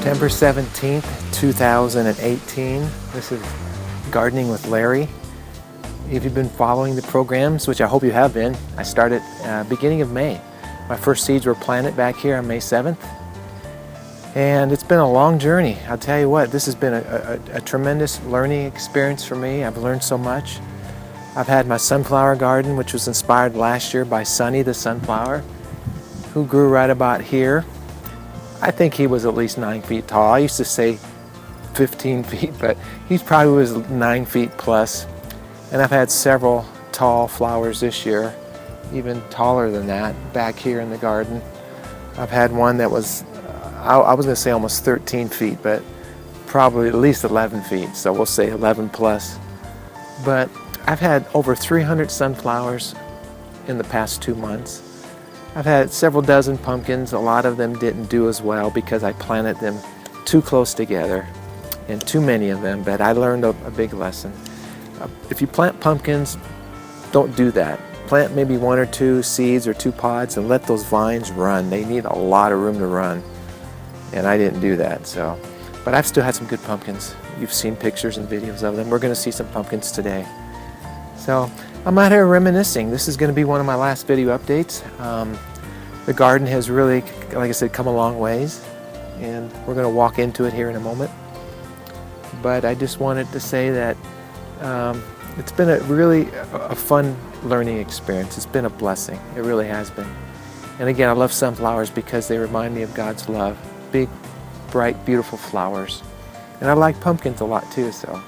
September 17th, 2018. This is Gardening with Larry. If you've been following the programs, which I hope you have been, I started beginning of May. My first seeds were planted back here on May 7th. And it's been a long journey. I'll tell you what, this has been a tremendous learning experience for me. I've learned so much. I've had my sunflower garden, which was inspired last year by Sonny the sunflower, who grew right about here. I think he was at least 9 feet tall. I used to say 15 feet, but he probably was 9 feet plus. And I've had several tall flowers this year, even taller than that, back here in the garden. I've had one that was, I was gonna say almost 13 feet, but probably at least 11 feet, so we'll say 11 plus. But I've had over 300 sunflowers in the past 2 months. I've had several dozen pumpkins. A lot of them didn't do as well because I planted them too close together and too many of them, but I learned a big lesson. If you plant pumpkins, don't do that. Plant maybe 1 or 2 seeds or 2 pods and let those vines run. They need a lot of room to run, and I didn't do that. So, but I've still had some good pumpkins. You've seen pictures and videos of them. We're going to see some pumpkins today. So I'm out here reminiscing. This is going to be one of my last video updates. The garden has really, like I said, come a long ways, and we're going to walk into it here in a moment. But I just wanted to say that it's been a fun learning experience. It's been a blessing. It really has been. And again, I love sunflowers because they remind me of God's love. Big, bright, beautiful flowers. And I like pumpkins a lot too, so.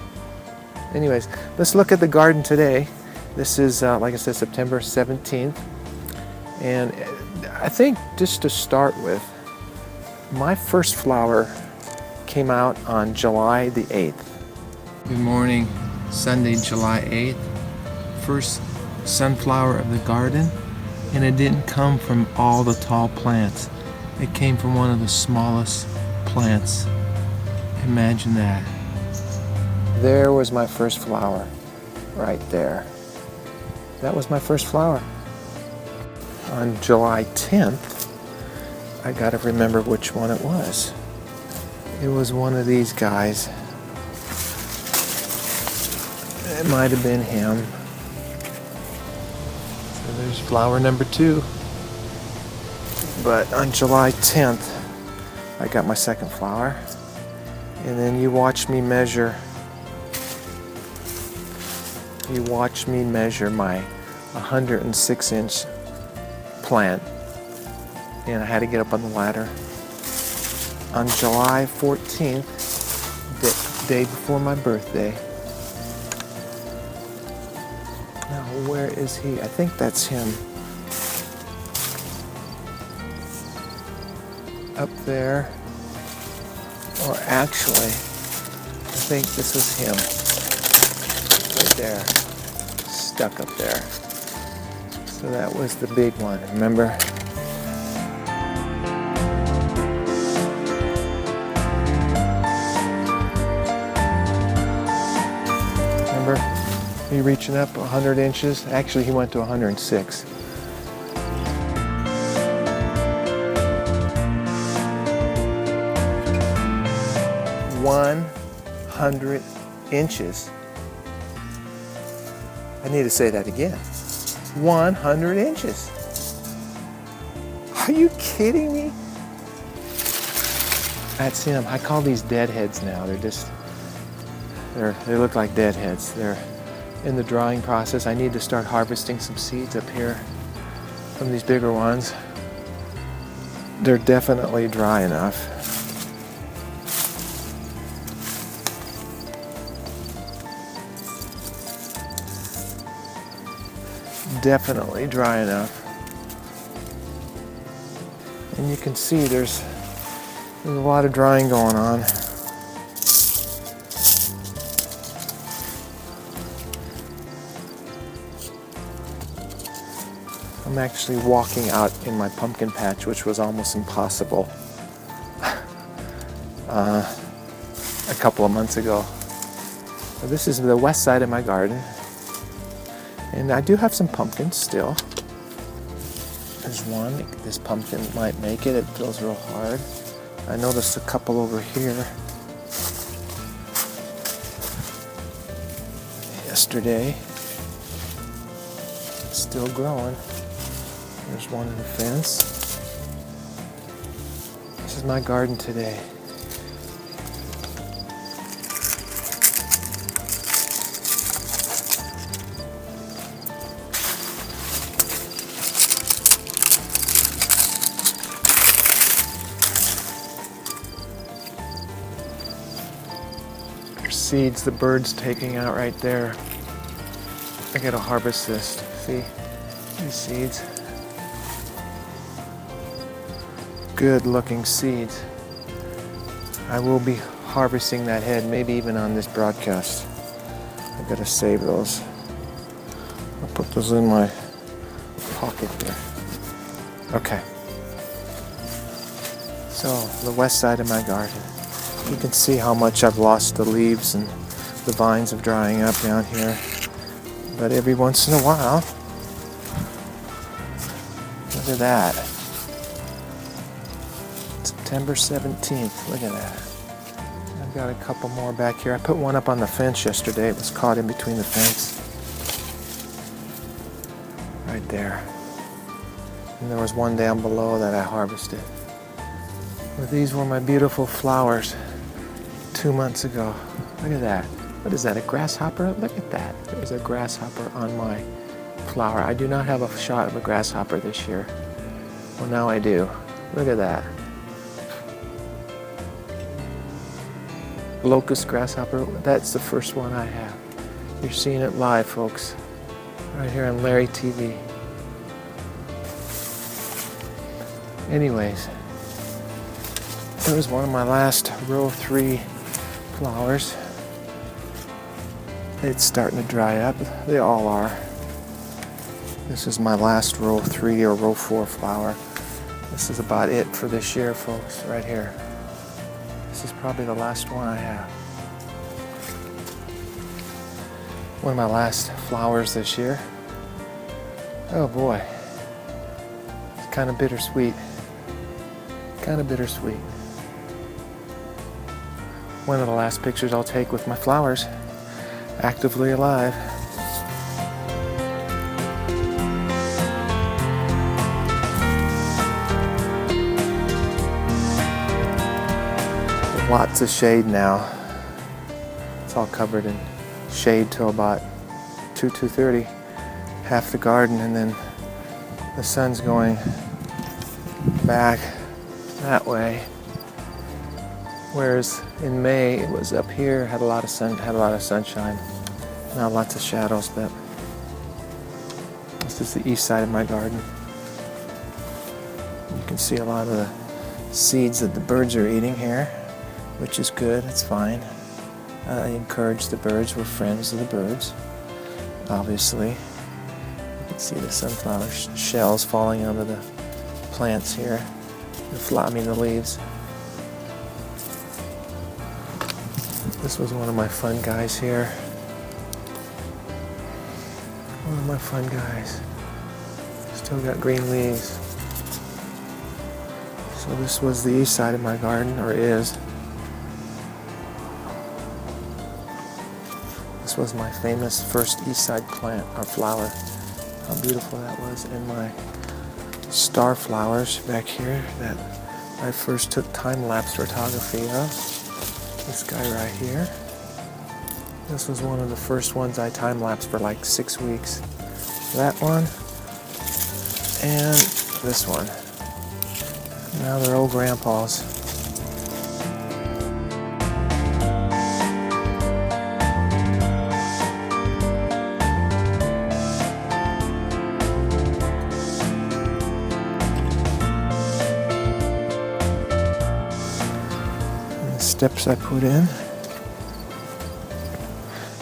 Anyways, let's look at the garden today. This is, like I said, September 17th. And I think just to start with, my first flower came out on July the 8th. Good morning, Sunday, July 8th. First sunflower of the garden. And it didn't come from all the tall plants. It came from one of the smallest plants. Imagine that. There was my first flower, right there. That was my first flower. On July 10th, I gotta remember which one it was. It was one of these guys. It might have been him. So there's flower number 2. But on July 10th, I got my second flower. And then you watch me measure my 106-inch plant, and I had to get up on the ladder. On July 14th, the day before my birthday. Now, where is he? I think that's him. Up there. Or actually, I think this is him. Right there. Stuck up there. So that was the big one, remember? Remember? He reaching up 100 inches. Actually, he went to 106. 100 inches. I need to say that again. 100 inches. Are you kidding me? That's him. I call these deadheads now. They look like deadheads. They're in the drying process. I need to start harvesting some seeds up here from these bigger ones. They're definitely dry enough. Definitely dry enough. And you can see there's a lot of drying going on. I'm actually walking out in my pumpkin patch, which was almost impossible a couple of months ago. So this is the west side of my garden. And I do have some pumpkins still. There's one. This pumpkin might make it. It feels real hard. I noticed a couple over here yesterday. Still growing. There's one in the fence. This is my garden today. There's seeds the bird's taking out right there. I gotta harvest this. See these seeds? Good looking seeds. I will be harvesting that head, maybe even on this broadcast. I gotta save those. I'll put those in my pocket here. Okay. So, the west side of my garden. You can see how much I've lost the leaves and the vines are drying up down here. But every once in a while, look at that. September 17th, look at that. I've got a couple more back here. I put one up on the fence yesterday. It was caught in between the fence. Right there. And there was one down below that I harvested. But these were my beautiful flowers 2 months ago. Look at that. What is that, a grasshopper? Look at that. There's a grasshopper on my flower. I do not have a shot of a grasshopper this year. Well, now I do. Look at that. Locust grasshopper, that's the first one I have. You're seeing it live, folks. Right here on LARÉ TV. Anyways, there was one of my last row 3 flowers. It's starting to dry up. They all are. This is my last row 3 or row 4 flower. This is about it for this year, folks, right here. This is probably the last one I have. One of my last flowers this year. Oh boy. It's kind of bittersweet. Kind of bittersweet. One of the last pictures I'll take with my flowers. Actively alive. Lots of shade now. It's all covered in shade till about 2:30, half the garden, and then the sun's going back that way. Whereas in May it was up here, had a lot of sunshine. Now lots of shadows, but this is the east side of my garden. You can see a lot of the seeds that the birds are eating here, which is good, it's fine. I encourage the birds, we're friends of the birds, obviously. You can see the sunflower shells falling onto the plants here, the leaves. This was one of my fun guys here. One of my fun guys. Still got green leaves. So this was the east side of my garden, or is. This was my famous first east side plant, or flower. How beautiful that was. And my star flowers back here that I first took time-lapse photography of. This guy right here. This was one of the first ones I time-lapsed for like 6 weeks. That one. And this one. Now they're old grandpas. Steps I put in.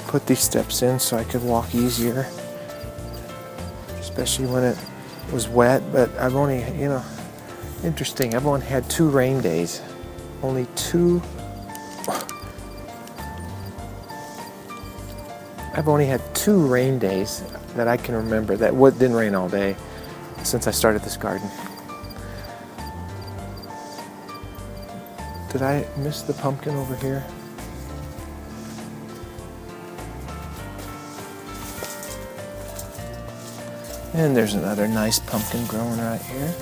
Put these steps in so I could walk easier, especially when it was wet. But I've only, interesting, I've only had 2 rain days. Only 2. I've only had 2 rain days that I can remember that didn't rain all day since I started this garden. Did I miss the pumpkin over here? And there's another nice pumpkin growing right here.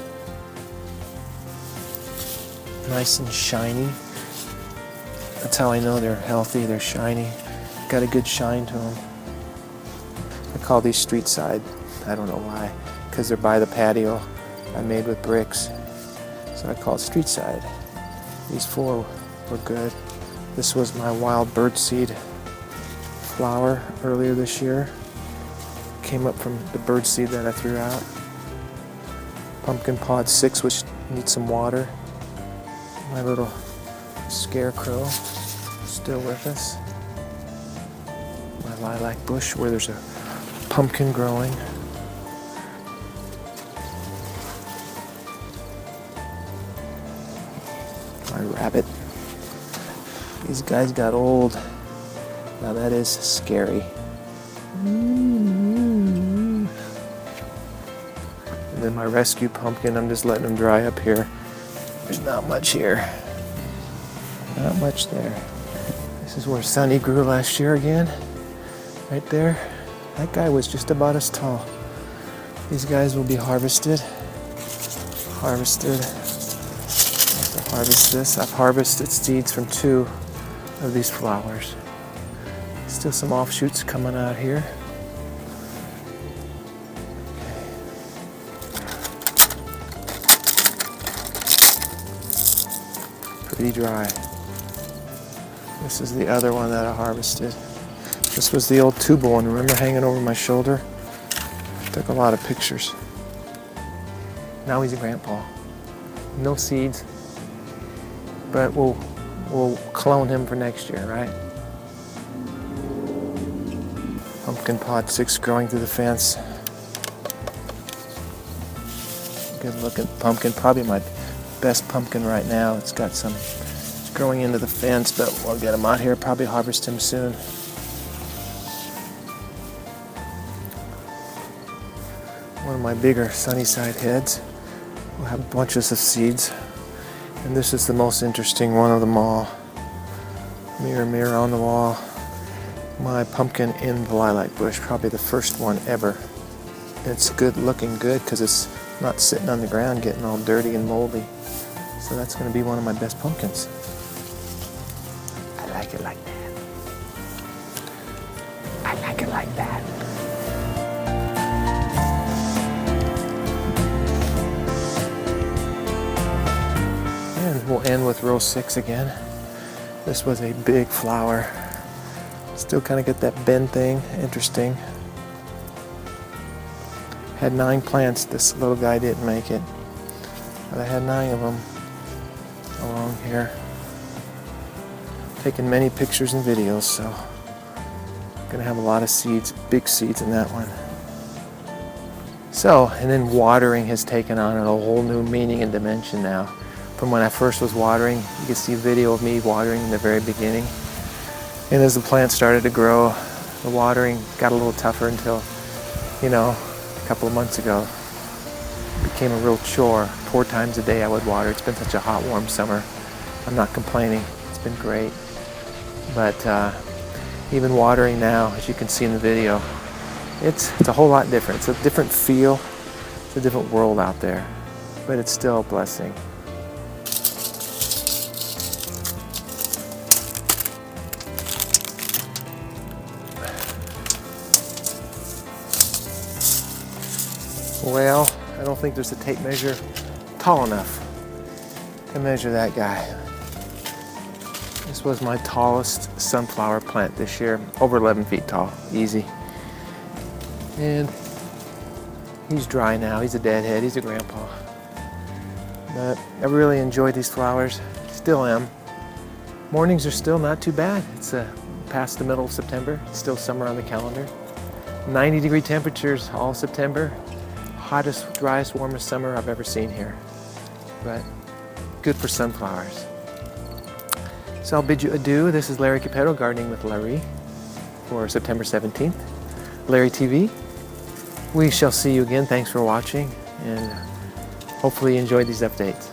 Nice and shiny. That's how I know they're healthy, they're shiny. Got a good shine to them. I call these street side. I don't know why. Because they're by the patio. I made with bricks. So I call it street side. These 4 were good. This was my wild birdseed flower earlier this year. Came up from the birdseed that I threw out. Pumpkin pod 6, which needs some water. My little scarecrow still with us. My lilac bush where there's a pumpkin growing. My rabbit. These guys got old. Now that is scary. And then my rescue pumpkin, I'm just letting them dry up here. There's not much here. Not much there. This is where Sunny grew last year again. Right there. That guy was just about as tall. These guys will be harvested. Harvested. I have to harvest this. I've harvested seeds from 2 of these flowers. Still some offshoots coming out here. Pretty dry. This is the other one that I harvested. This was the old tubal one, remember, hanging over my shoulder? Took a lot of pictures. Now he's a grandpa. No seeds, but we'll clone him for next year, right? Pumpkin pod 6 growing through the fence. Good looking pumpkin, probably my best pumpkin right now. It's got some, it's growing into the fence, but we'll get him out here, probably harvest him soon. One of my bigger sunny side heads will have bunches of seeds. And this is the most interesting one of them all. Mirror, mirror on the wall. My pumpkin in the lilac bush, probably the first one ever. It's good, looking good, because it's not sitting on the ground getting all dirty and moldy. So that's going to be one of my best pumpkins. I like it like that. I like it like that. And we'll end with row 6 again. This was a big flower. Still kind of get that bend thing, interesting. Had 9 plants, this little guy didn't make it. But I had 9 of them along here. Taken many pictures and videos, so I'm gonna have a lot of seeds, big seeds in that one. So, and then watering has taken on a whole new meaning and dimension now. From when I first was watering, you can see a video of me watering in the very beginning. And as the plants started to grow, the watering got a little tougher until, you know, a couple of months ago. It became a real chore. 4 times a day I would water. It's been such a hot, warm summer. I'm not complaining. It's been great. But even watering now, as you can see in the video, it's a whole lot different. It's a different feel. It's a different world out there. But it's still a blessing. Well, I don't think there's a tape measure tall enough to measure that guy. This was my tallest sunflower plant this year, over 11 feet tall, easy. And he's dry now, he's a deadhead, he's a grandpa. But I really enjoyed these flowers, still am. Mornings are still not too bad. It's past the middle of September, it's still summer on the calendar. 90-degree temperatures all September. Hottest, driest, warmest summer I've ever seen here. But good for sunflowers. So I'll bid you adieu. This is Larry Capetto, Gardening with LARÉ for September 17th. LARÉ TV. We shall see you again. Thanks for watching, and hopefully you enjoyed these updates.